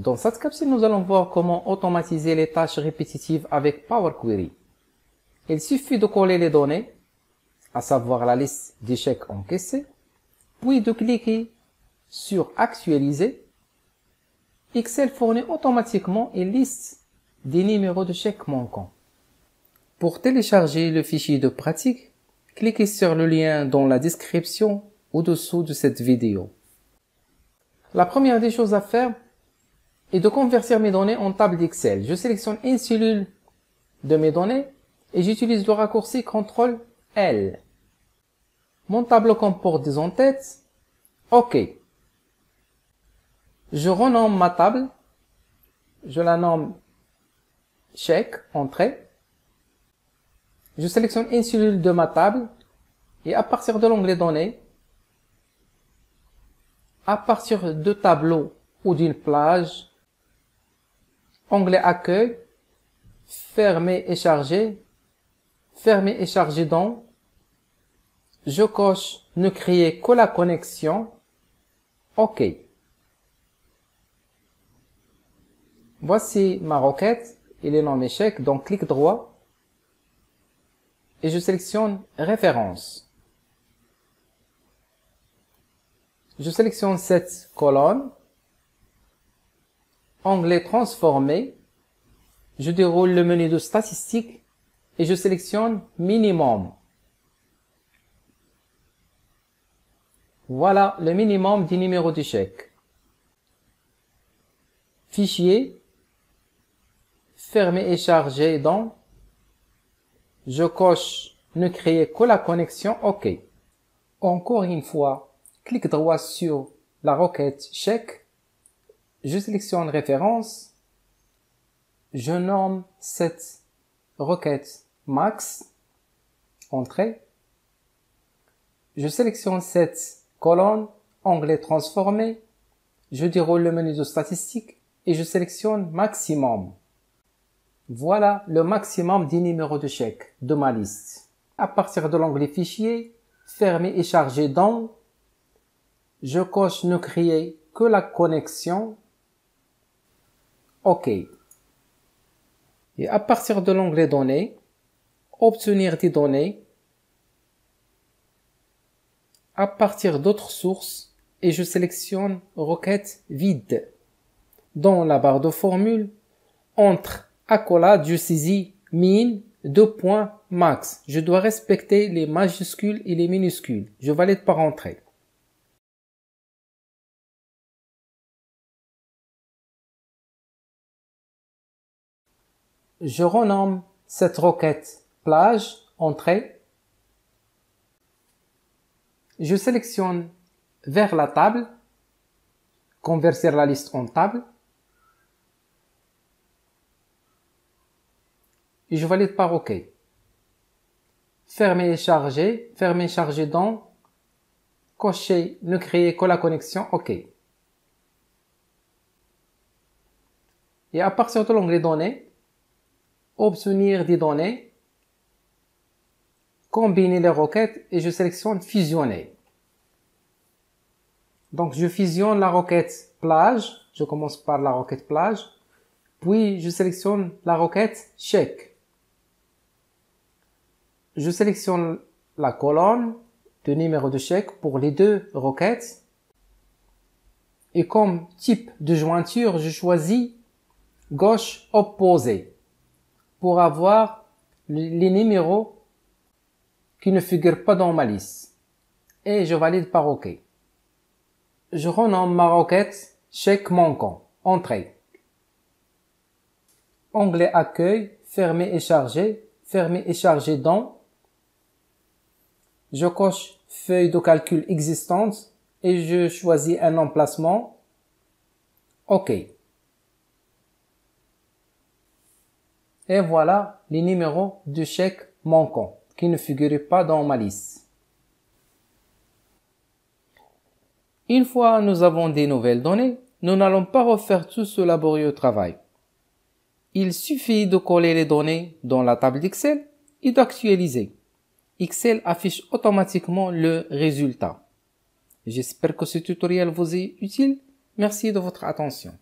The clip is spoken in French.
Dans cette capsule, nous allons voir comment automatiser les tâches répétitives avec Power Query. Il suffit de coller les données, à savoir la liste des chèques encaissés, puis de cliquer sur Actualiser. Excel fournit automatiquement une liste des numéros de chèques manquants. Pour télécharger le fichier de pratique, cliquez sur le lien dans la description au-dessous de cette vidéo. La première des choses à faire est de convertir mes données en table d'Excel. Je sélectionne une cellule de mes données et j'utilise le raccourci CTRL-L. Mon tableau comporte des en-têtes. OK. Je renomme ma table. Je la nomme chèque, entrée. Je sélectionne une cellule de ma table et à partir de l'onglet données, à partir de tableau ou d'une plage, onglet accueil, fermer et charger dans, je coche ne créer que la connexion, OK. Voici ma requête, il est nommé chèque, donc clic droit et je sélectionne référence. Je sélectionne cette colonne, onglet transformé, je déroule le menu de statistiques et je sélectionne minimum. Voilà le minimum du numéro du chèque. Fichier, fermer et charger dans, je coche ne créer que la connexion, OK. Encore une fois, clic droit sur la requête chèque, je sélectionne référence, je nomme cette requête max, entrée, je sélectionne cette colonne, onglet transformé, je déroule le menu de statistiques et je sélectionne maximum. Voilà le maximum des numéros de chèque de ma liste. À partir de l'onglet fichier, fermer et charger dans, je coche ne créer que la connexion, OK. Et à partir de l'onglet données, obtenir des données, à partir d'autres sources et je sélectionne requête vide. Dans la barre de formule, entre accolade, je saisis min, max. Je dois respecter les majuscules et les minuscules. Je valide par entrée. Je renomme cette requête plage, entrée. Je sélectionne vers la table, convertir la liste en table. Et je valide par OK. Fermer et charger dans, cocher ne créer que la connexion, OK. Et à partir de l'onglet données, obtenir des données, combiner les requêtes et je sélectionne fusionner. Donc je fusionne la requête plage, je commence par la requête plage, puis je sélectionne la requête chèque. Je sélectionne la colonne de numéro de chèque pour les deux requêtes et comme type de jointure, je choisis gauche opposée pour avoir les numéros qui ne figurent pas dans ma liste et je valide par OK. Je renomme ma requête chèque manquant, entrée. Onglet accueil, fermer et charger dans. Je coche feuille de calcul existante et je choisis un emplacement. OK. Et voilà les numéros de chèques manquants qui ne figuraient pas dans ma liste. Une fois nous avons des nouvelles données, nous n'allons pas refaire tout ce laborieux travail. Il suffit de coller les données dans la table d'Excel et d'actualiser. Excel affiche automatiquement le résultat. J'espère que ce tutoriel vous est utile. Merci de votre attention.